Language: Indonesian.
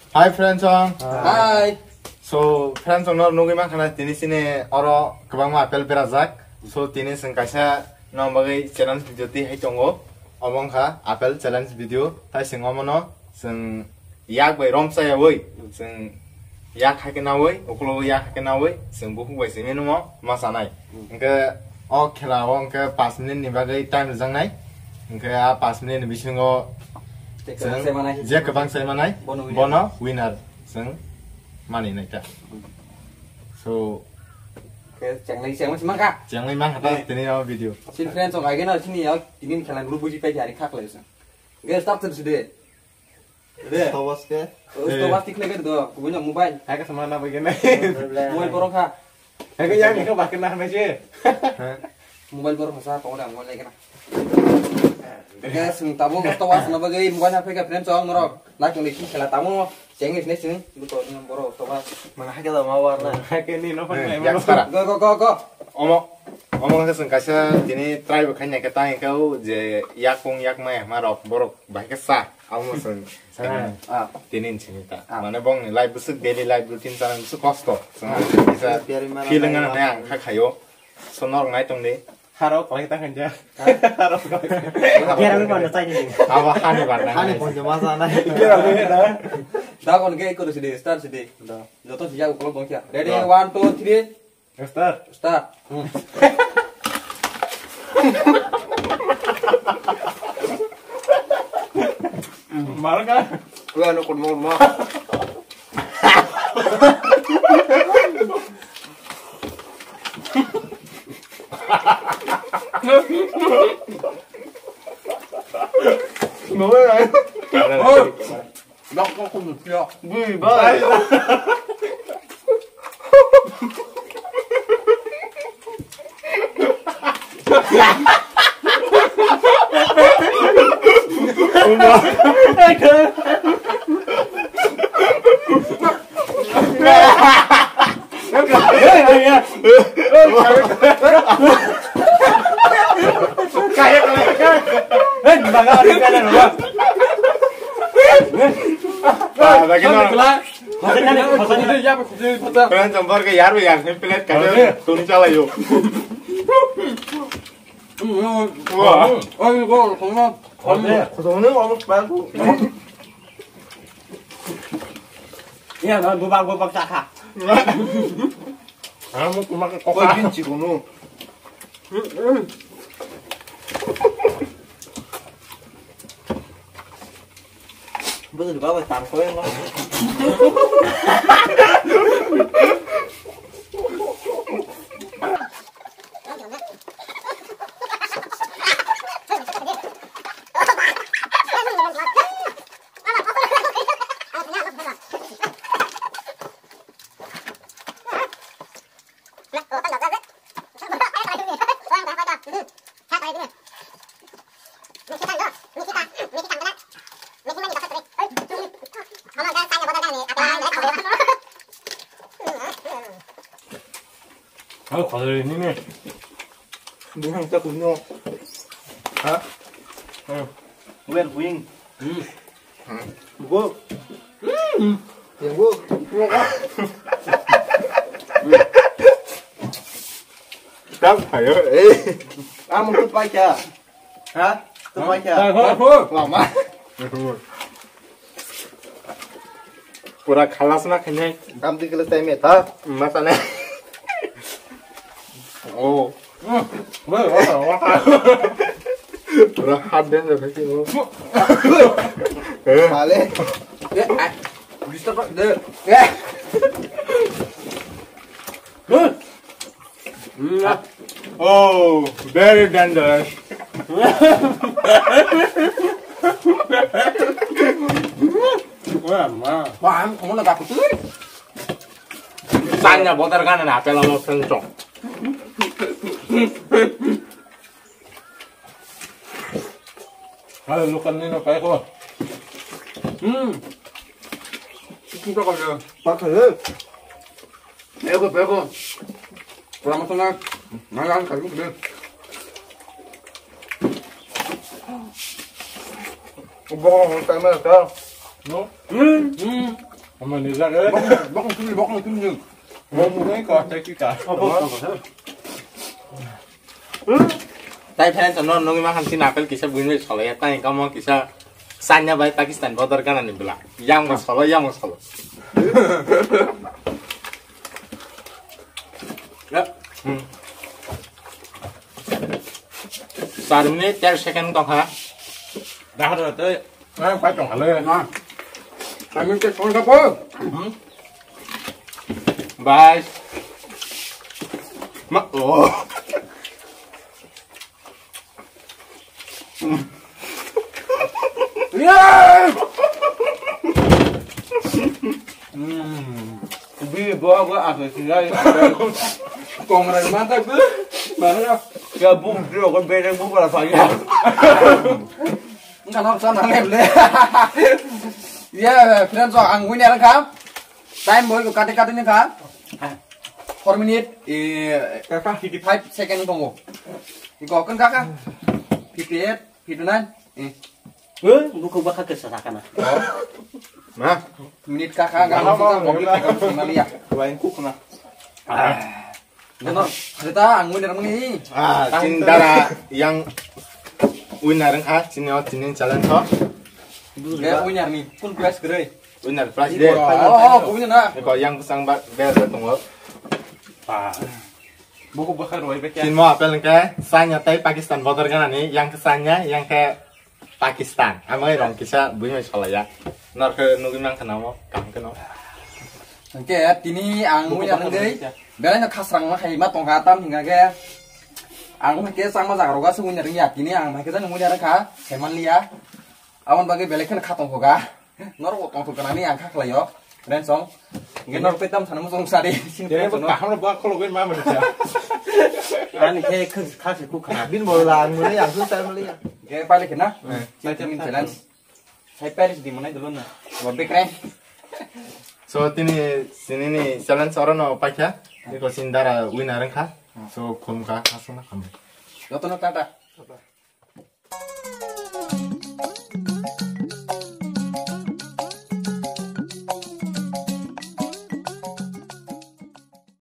Hi friends ong. Hai. So friends ong nor nugi mang kana tini sini oro kabang ma apel berajak. So tini sing kaisa no bagai challenge video ti hai tongo. Omong kha apel challenge video tai sing omono sing yak bai rom sa ya woi. Sing yak ha ke na woi, oklo yak ha ke na woi, sing buku bai sing no ma sanai. Engke o khela o engke 5 minute ni bagai time jangnai. Engke a 5 minute ni bisingo Jia kebang saya manai, bono winner, seng mani naik So, Jangan lagi siang masih mangka. jangan memang kata ini video. Sin friends orang lagi nol sini ya, ini kalian dulu buji pagi hari kak lagi. Guys, start terus deh. Deh. Tawas ke? Tawas tik lagi tuh, punya mobile. Hai ke mana begini? Mobile borong kak. Hai ke yang ini bahkan nah macam. Mobile borong masa apa udah mobile lagi nah. Guys, tamu tawas na bagay mukha na peka friends orang norok. Nak yung leki kala tamu cengis nih sini. Luto ng borong tawas. Mana hai ke dah mawar na. Hai ke ni no pun. Yang sekarang. Go. Omong ke seng kasih ini try bukannya kita yang kau je yakung yak mah marok borok bahkan sah. Amu seng. Tinin cerita. Mana bong live busuk daily live routine sana busuk kosto. Bisa feeling ana yang kayo. Sonor ngai tong deh. Harap kalau kita kerja, harap kalau Kira aku pada tanya nih. awahan nih pada. Hani pun cuma sana. Dah kon gay ikut sedih, start sedih. Jodoh sejak kalau bang kia. Ready 1 2 3. Start. Marah kan? Gue anu kon mau. Mau ya? Dah kok kun ya. Bui bye. Kalian campur ke yar yang pelet kalian tuh salah yuk. Wah, Oh, 이거 정말 soalnya ngomong baru. Iya, no, bubak saka. Kamu cuma ke 거의 koka. 빈치 고노. Betul juga buat tangko yang lo. Kalau kalau ini nih, Bukan kita kuno. hah? Wer buing. Bu. Ya bu. Đáp phải ơi. Kamu tuh baca. Hah? Tuh baca. Lama. Pura kalas na kayaknya. Kamu tuh kelas time ya. Masanya. Oh. Pura haden rồi phải chịu. Balik. Ya, bisa pak deh. Oh, very dangerous. Wah, kamu nak aku tuh. Sanya botar kan na apel lo sencong. Halo lu kan ini kayak kok. Kita kalau pakai. Pego. Pulang sana. Malang kalau deh. Bohong sama kau. No? Mà đi ra đấy. Bóc một cái rừng. Một cái cỏ trái kia cả. Tay fan cho nó ngi makan sin apel kisah bunyi salah ya tay kamu kisah sanya baik Pakistan border kanan ni bela. Yang masalah. Ya. Saat ini 4 second tong ha. Đã rồi tới. Phải trồng hả lên. Tại mình cái con cặp ơi. Bye. Mất ủa. Yeah. Bi gua asal sih còn này mang tay cứ mà nó cái bụng rồi con bé đang bụng là phải Kan harus sama lem le. Ya, friends so ang winner kan. Time boy ko kate ni kan. 4 minute 55 second tunggu. Iko kan kakak. 58, 59. Buku bakal kesakan. Nah, Menit kakak enggak mau mobil pegang Somalia. doain kuk na. Benar. Cerita ang winner mengi. Cindara yang winner ha, cinin jalan toh. Ya winner nih. Pun prize gede. Winner plus deh. Oh, winner na. Iko yang kusang bayar tunggu. buku bakal roy beca. Cin mau apel ke sanya tay Pakistan border kanan nih, yang kesannya yang ke Pakistan. Amai rong kisah bunyi salah ya. Nar ke nugi mang kenapa? Kam kenapa? Oke, tini ang winner ngai. Belanya khasrang mah hemat tong hatam hingga ke ang ke sang ma jagroga su winner ya tini ang ma ke jan winner ka heman liya. Awan bagai belekhan khatong hoga. Nor tong to kanani ang khak layo. Ren song. Ngenor petam sana mo song sari. Jadi bakal bakal gue mah manusia. Ani kayak kasih kuka. Bin bola mulai yang susah mulai. Oke, balik na. Saya Min challenge. Saya Paris di mana dulu nah. Wabek keren. So tini sini nih challenge orang no pakai. Iko sindara winner ka. So kun ka kasuna kamu. Yoto no tata.